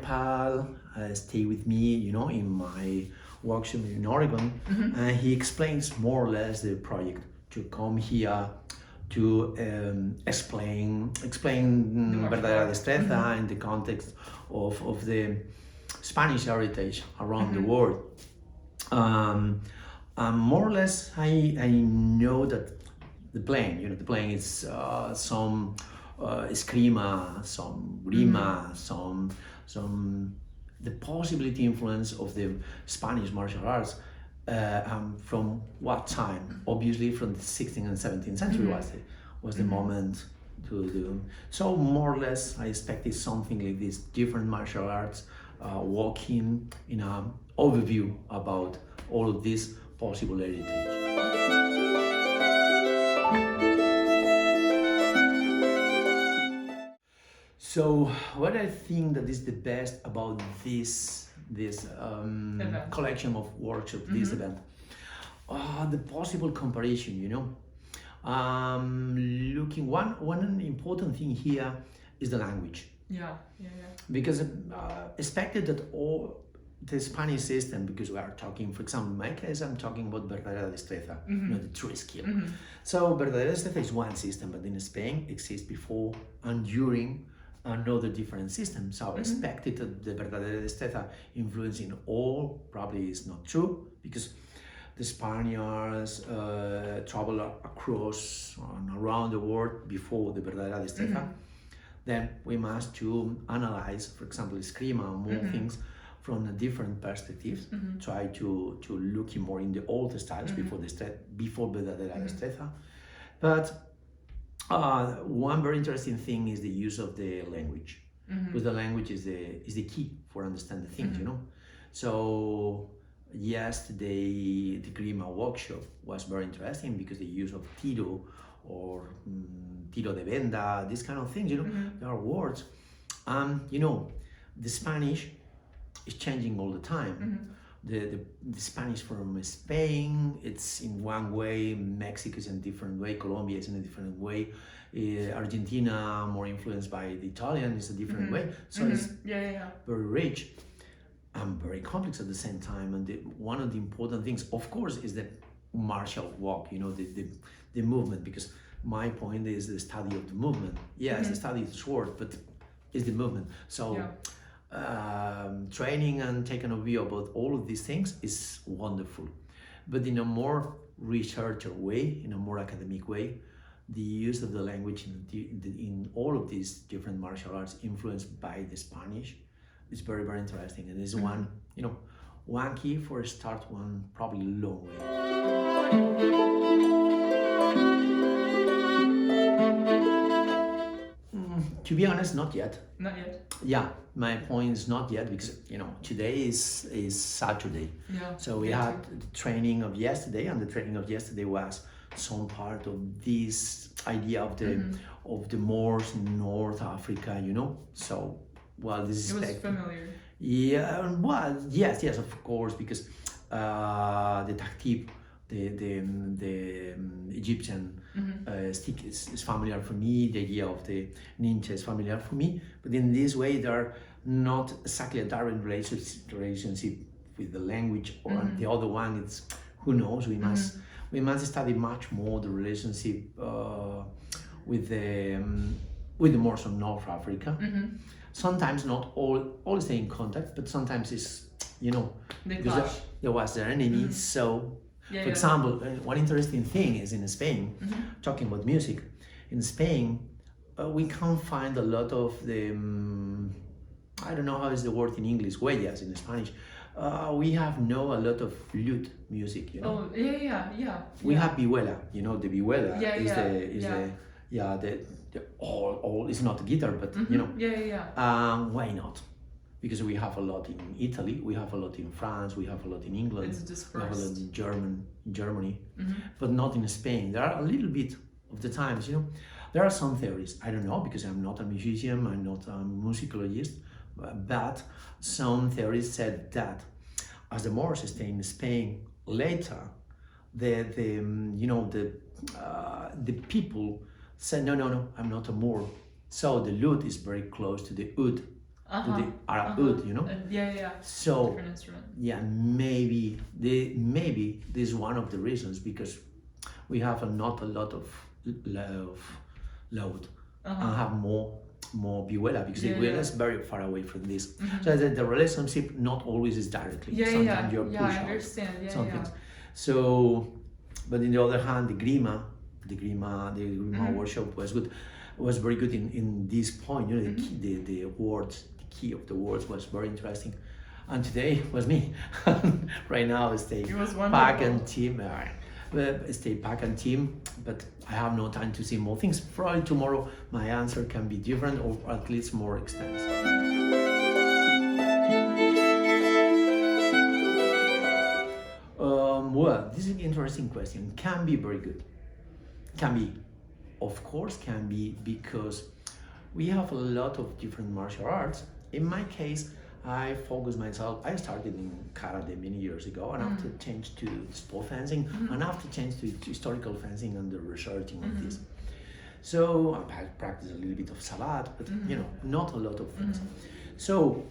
pal stay with me, in my workshop in Oregon, and he explains more or less the project to come here to explain verdadera destreza in the context of the Spanish heritage around the world. More or less, I know that the playing is some eskrima, some grima, some the possibility influence of the Spanish martial arts. From what time? Obviously, from the 16th and 17th century was the moment to do. So more or less, I expected something like this: different martial arts, walking in an overview about all of this possible heritage. So what I think that is the best about this collection of workshops, this event, the possible comparison, looking one important thing here is the language. Because expected that all the Spanish system, because we are talking, for example, in my case, I'm talking about verdadera destreza, the true skill. So verdadera destreza is one system, but in Spain exists before and during another different system. So expected that the verdadera destreza influencing all probably is not true, because the Spaniards travel across and around the world before the verdadera destreza. Then we must to analyze, for example, eskrima and more things from a different perspectives. Try to look more in the old styles before verdadera destreza. But one very interesting thing is the use of the language, because the language is the key for understanding things, So yesterday the Grima workshop was very interesting because the use of tiro or tiro de venda, these kind of things, there are words. The Spanish is changing all the time. The Spanish from Spain, it's in one way, Mexico is in a different way, Colombia is in a different way, Argentina, more influenced by the Italian, is a different way. So it's very rich and very complex at the same time. And one of the important things, of course, is the martial walk, the movement, because my point is the study of the movement. Yes, the study is short, but it's the movement. So training and taking a view about all of these things is wonderful, but in a more researcher way, in a more academic way, the use of the language in all of these different martial arts influenced by the Spanish is very, very interesting, and is one key for a start, one probably long way. To be honest, not yet. Not yet? Yeah, my point is not yet, because today is Saturday. So we had the training of yesterday, and the training of yesterday was some part of this idea of the Moors in North Africa, So this is it was familiar. Yeah, well, yes, of course, because the taktib, the Egyptian stick is familiar for me. The idea of the ninja is familiar for me. But in this way, there are not exactly a direct relationship with the language, or the other one. It's who knows. We must study much more the relationship with the Moors of North Africa. Sometimes not all stay in contact, but sometimes it's because there was their enemy. So. For example, one interesting thing is in Spain, talking about music, in Spain, we can find a lot of the, I don't know how is the word in English, huellas in Spanish. We have a lot of lute music, Oh, yeah. We have vihuela, the vihuela the all it's not a guitar, but why not? Because we have a lot in Italy, we have a lot in France, we have a lot in England, we have a lot in Germany, but not in Spain. There are a little bit of the times, there are some theories. I don't know, because I'm not a musician, I'm not a musicologist, but some theories said that as the Moors stay in Spain later, the people said, no, I'm not a Moor. So the lute is very close to the oud, to the Arab oud, you know. So different instrument. Yeah, maybe this is one of the reasons, because we have not a lot of load and have more vihuela, because the vihuela is very far away from this. So the relationship not always is directly. Sometimes you're pushed I understand. some things. So, but on the other hand, the grima workshop was very good in this point. You know, the words, the key of the words was very interesting. And today was me. Right now, stay pack and team. Stay pack and team, but I have no time to see more things. Probably tomorrow my answer can be different, or at least more extensive. Well, this is an interesting question. Can be very good. Can be, of course, can be, because we have a lot of different martial arts. In my case, I focus myself. I started in karate many years ago, and after changed to sport fencing, and after changed to historical fencing and the researching of this. So I practice a little bit of salat, but you know, not a lot of things. So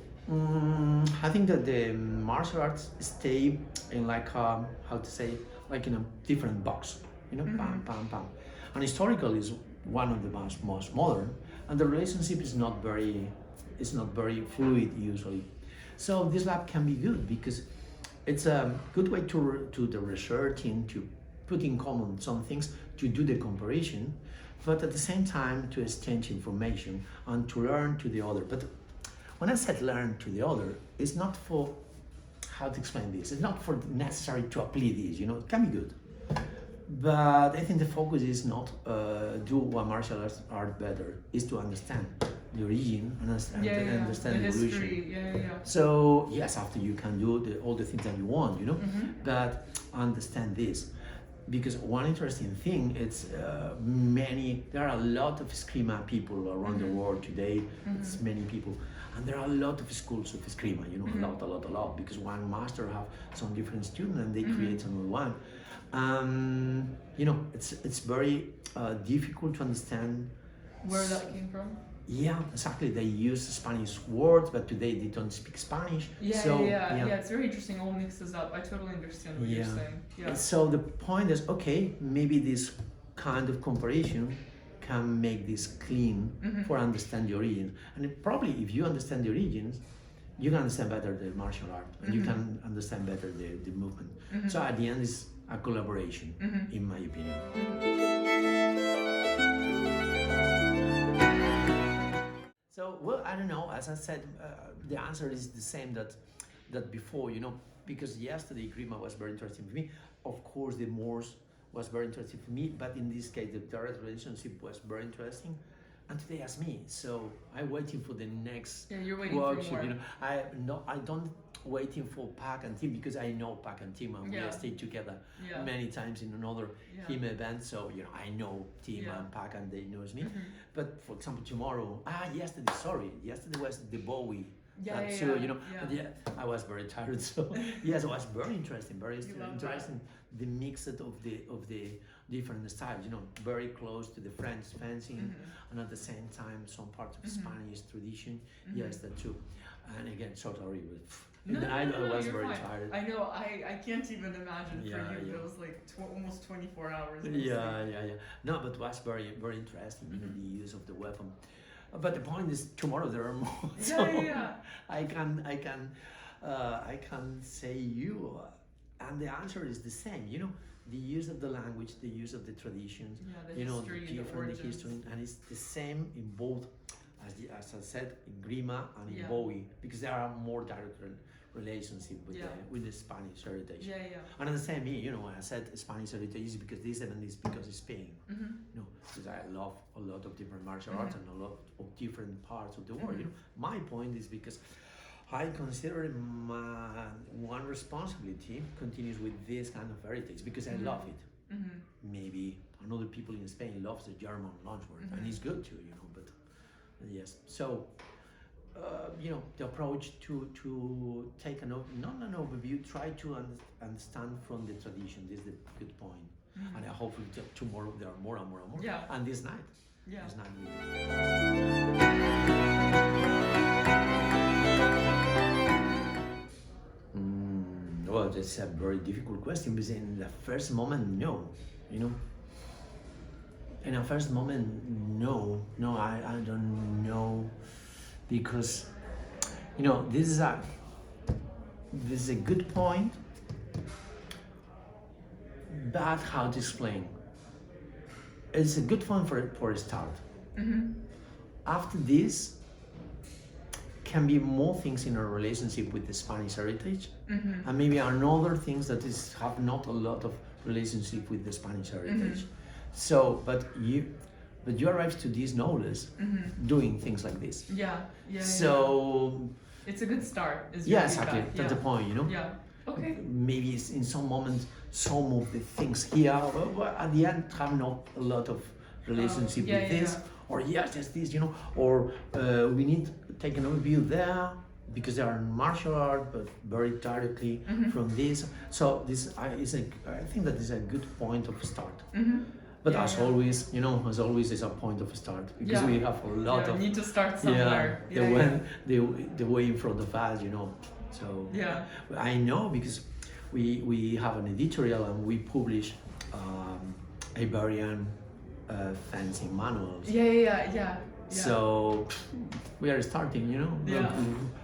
I think that the martial arts stay in like how to say, like in a different box. You know, pam pam pam. And historical is one of the most modern, and the relationship is not very fluid usually. So this lab can be good because it's a good way to the researching, to put in common some things, to do the comparison, but at the same time to exchange information and to learn to the other. But when I said learn to the other, it's not for, how to explain this, it's not for necessary to apply this, you know, it can be good. But I think the focus is not do one martial art better, is to understand the origin and understand the evolution. So yes, after you can do all the things that you want, you know, but understand this, because one interesting thing, it's there are a lot of Eskrima people around the world today. It's many people, and there are a lot of schools of Eskrima, you know, a lot, because one master have some different students and they create another one. You know, it's very difficult to understand where that came from. Yeah, exactly. They use Spanish words, but today they don't speak Spanish. It's very interesting. All mixes up. I totally understand what you're saying. And so the point is, okay, maybe this kind of comparison can make this clean for understand the origin. And probably if you understand the origins, you can understand better the martial art, and you can understand better the movement. So at the end, it's a collaboration, in my opinion. So, well, I don't know. As I said, the answer is the same that before, you know, because yesterday Grima was very interesting for me. Of course, the Moors was very interesting for me, but in this case, the direct relationship was very interesting. And today as me, so I'm waiting for the next workshop. For more. You know, I don't waiting for Pac and Tim, because I know Pac and Tim, and we have stayed together many times in another him event. So you know, I know Tim and Pac, and they knows me. But for example, tomorrow, yesterday was the Bowie. You know, I was very tired. So yes, it was very interesting, the mix of the different styles. You know, very close to the French fencing, and at the same time some parts of Spanish tradition. Yes, that's true. And again, sorry, I was very tired. I know. I can't even imagine for you. It was like almost 24 hours. Yeah. No, but it was very, very interesting. You know, the use of the weapon. But the point is, tomorrow there are more. I can say you, and the answer is the same. You know, the use of the language, the use of the traditions. You know, the different history, and it's the same in both. As I said, in Grima and in Bowie, because there are more direct relationship with the Spanish heritage. And the same, you know, when I said Spanish heritage is because this event is because it's Spain. You know, because I love a lot of different martial arts and a lot of different parts of the world. You know, my point is because I consider my one responsibility continues with this kind of heritage, because I love it. Maybe another people in Spain loves the German launchword, and it's good too, you know. But yes, so you know, the approach to take not an overview, try to understand from the tradition. This is the good point. And I hope tomorrow there are more and more and more. And this night. Yeah. It's not easy. Well, that's a very difficult question because in the first moment, no, you know. In the first moment, no, I don't know, because, you know, this is a good point, but how to explain? It's a good point for a start. After this, can be more things in our relationship with the Spanish heritage, and maybe another things that have not a lot of relationship with the Spanish heritage. So, but you arrive to this knowledge doing things like this. So it's a good start. Yeah, exactly. That's the point, you know. Yeah. Okay. Maybe it's in some moments some of the things here, well, at the end have not a lot of relationship with this. Or yes, just this, you know, or we need to take an overview there because they are martial art, but very directly from this. So this I think that is a good point of start. But always, you know, as always, is a point of start because we have a lot of. Need to start somewhere. The way in front of us, you know. So I know because we have an editorial and we publish Iberian fencing manuals. Yeah. So we are starting, you know.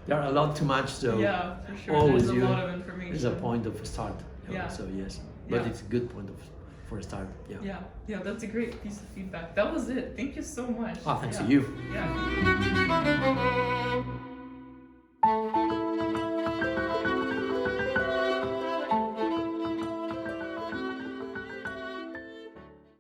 There are a lot too much, so for sure. always There's a lot of information. There's a point of start. So yes, but it's a good point for a start. Yeah, that's a great piece of feedback. That was it. Thank you so much. Thanks to you. Yeah.